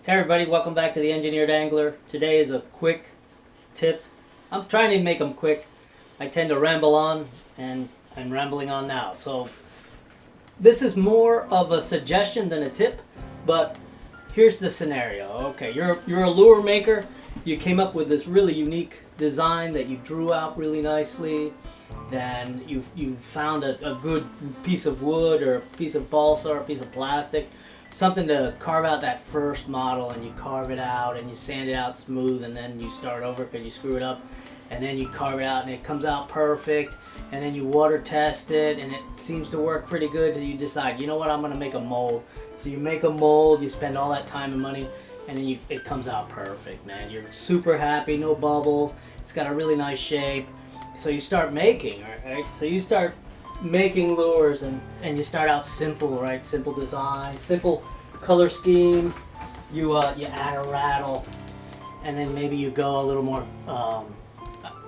Hey everybody, welcome back to the Engineered Angler. Today is a quick tip. I'm trying to make them quick. I tend to ramble on, and I'm rambling on now. So this is more of a suggestion than a tip, but here's the scenario. Okay, you're a lure maker. You came up with this really unique design that you drew out really nicely. Then you found a good piece of wood or a piece of balsa or a piece of plastic, something to carve out that first model, and you carve it out and you sand it out smooth, and then you start over because you screw it up, and then you carve it out and it comes out perfect, and then you water test it and it seems to work pretty good, so you decide, you know what, I'm going to make a mold. So you make a mold, you spend all that time and money, and then it comes out perfect, man. You're super happy, no bubbles, it's got a really nice shape. So you start making, right? So you start making lures, and you start out simple, right? Simple design, simple color schemes. You add a rattle, and then maybe you go a little more,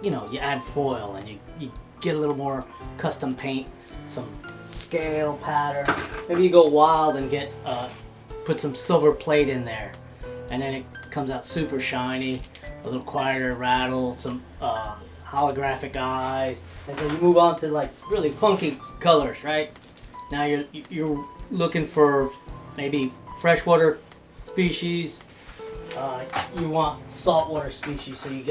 you add foil, and you get a little more custom paint, some scale pattern. Maybe you go wild and get put some silver plate in there, and then it comes out super shiny, a little quieter rattle, some holographic eyes, and so you move on to like really funky colors, right? Now you're looking for maybe freshwater species. You want saltwater species, so you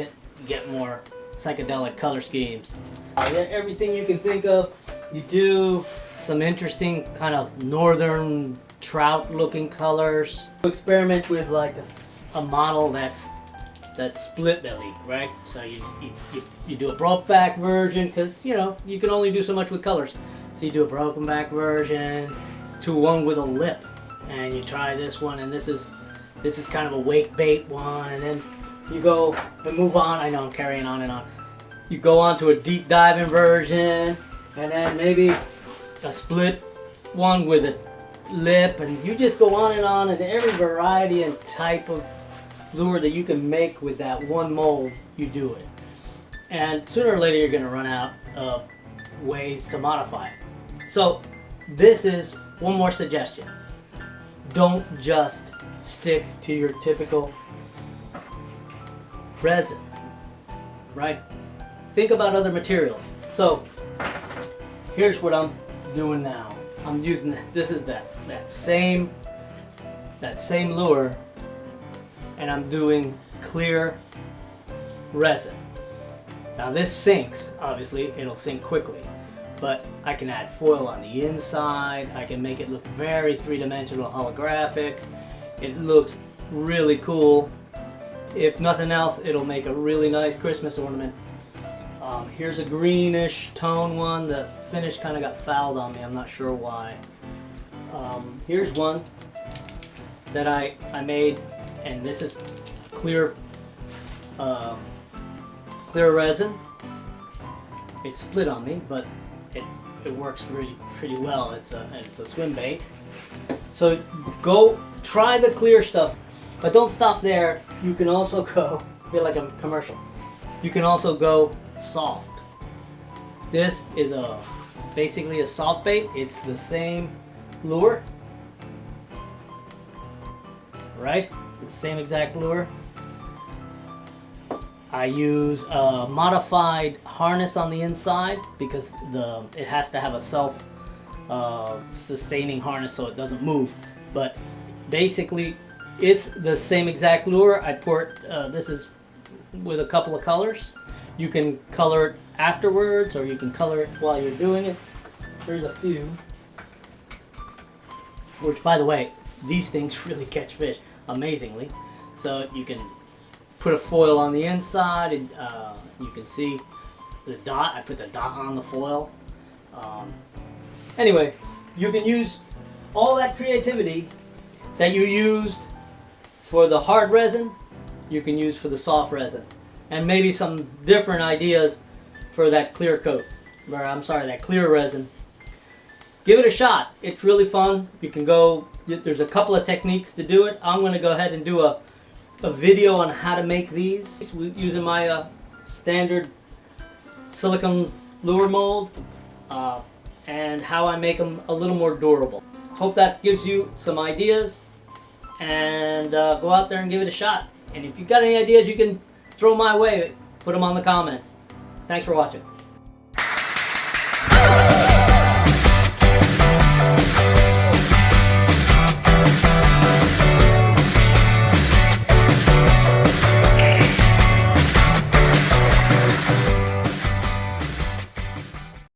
get more psychedelic color schemes. Everything you can think of. You do some interesting kind of northern trout-looking colors. Experiment with like a model that's split belly, right? So you do a broke back version, because you can only do so much with colors. So you do a broken back version to one with a lip, and you try this one, and this is kind of a wake bait one, and then you go and move on. I know I'm carrying on and on. You go on to a deep diving version, and then maybe a split one with a lip, and you just go on, and every variety and type of lure that you can make with that one mold, you do it. And sooner or later you're going to run out of ways to modify it. So this is one more suggestion. Don't just stick to your typical resin, right? Think about other materials. So here's what I'm doing now. I'm using this is that same lure, and I'm doing clear resin. Now this sinks, obviously it'll sink quickly, but I can add foil on the inside. I can make it look very three-dimensional, holographic. It looks really cool. If nothing else, it'll make a really nice Christmas ornament. Here's a greenish tone one. The finish kind of got fouled on me, I'm not sure why. Here's one that I made, and this is clear resin. It split on me, but it works pretty well. It's a swim bait. So go try the clear stuff, but don't stop there. You can also go, I feel like a commercial. You can also go soft. This is basically a soft bait. It's the same lure, right? It's the same exact lure. I use a modified harness on the inside because it has to have a self-sustaining harness so it doesn't move. But basically, it's the same exact lure. I pour it. This is with a couple of colors. You can color it afterwards, or you can color it while you're doing it. There's a few. Which, by the way, these things really catch fish amazingly. So you can put a foil on the inside, and you can see the dot. I put the dot on the foil. Anyway, you can use all that creativity that you used for the hard resin, you can use for the soft resin, and maybe some different ideas for that clear coat, or I'm sorry, that clear resin. Give it a shot. It's really fun. You can go, there's a couple of techniques to do it. I'm going to go ahead and do a video on how to make these using my standard silicone lure mold, and how I make them a little more durable. Hope that gives you some ideas, and go out there and give it a shot. And if you've got any ideas you can throw my way, put them on the comments. Thanks for watching.